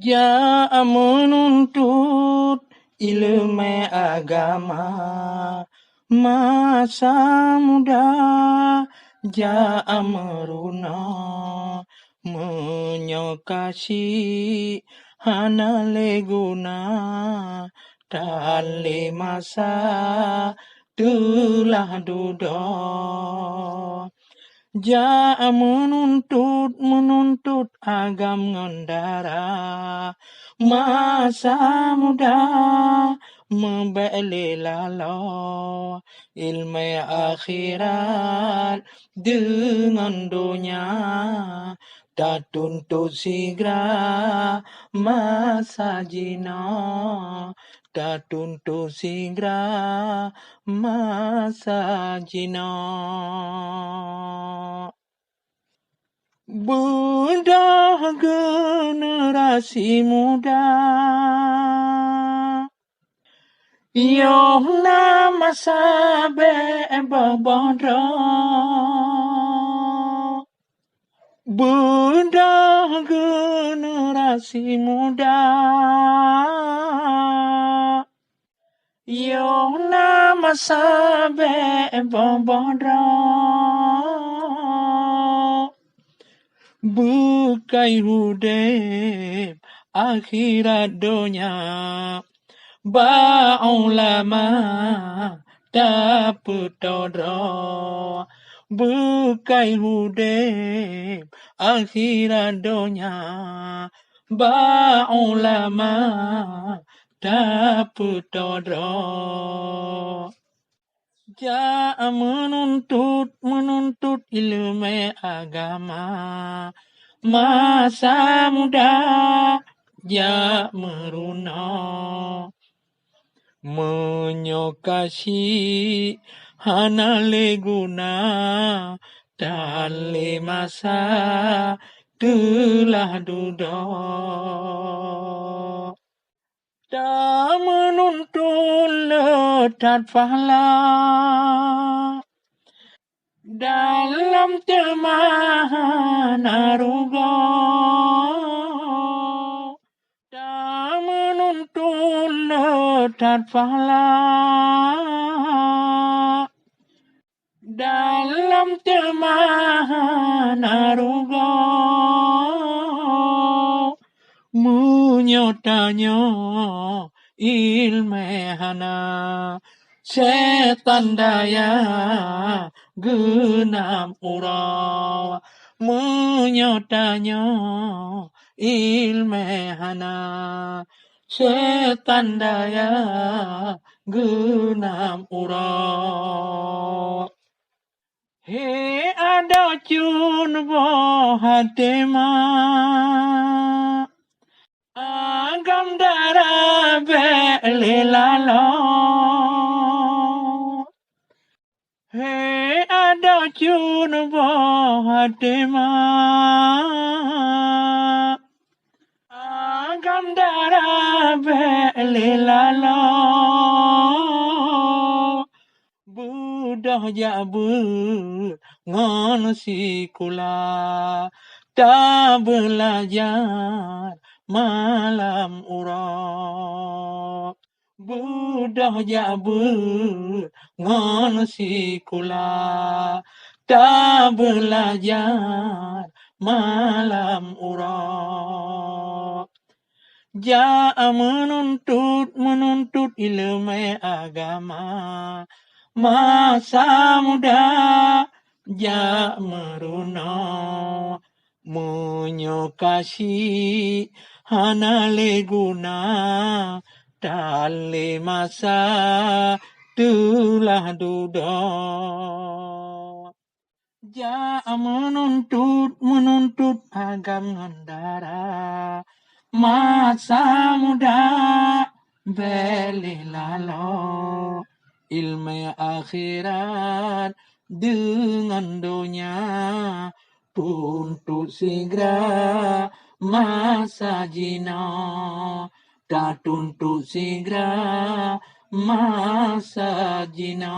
Ya menuntut ilmu agama masa muda, ja meruna menyokasi hana leguna tali masa telah duduk. Ja menuntut agam ngandara masa muda membeli lalo ilmu akhirat dengan dunia tak tuntut segera masa jina tak tuntut segera masa jina. Bedah generasi muda Yoh nama sabe babandra Bedah generasi muda Yoh nama sabe babandra Bukai hudep akhirat dunia ba ulama dapet dodro Bukai hudep akhirat dunia ba ulama dapet dodro. Ja menuntut ilmu agama masa muda ja meruna menyokasi hana leguna tali masa telah duduk. Tak menuntut letat pahala dalam temahan aruga. Tak menuntut letat pahala dalam temahan aruga. Menyotanya ilmehana setan daya genap urau. Menyotanya ilmehana setan daya genap urau. He ada cun boh hatema agam dara belilalo. He ada cun boh hatema agam dara belilalo. Budah jabut ngon sikula tak belajar malam urap. Budah jabut ngon sikula tak belajar malam urap. Ja menuntut ilmu agama masa muda ja meruna menyokasi hana leguna tali masa telah duduk. Ja menuntut agam ngandara masa muda belilalo ilmu akhirat dengan dunia tuntut segera masa jina tak tuntut segera masa jina.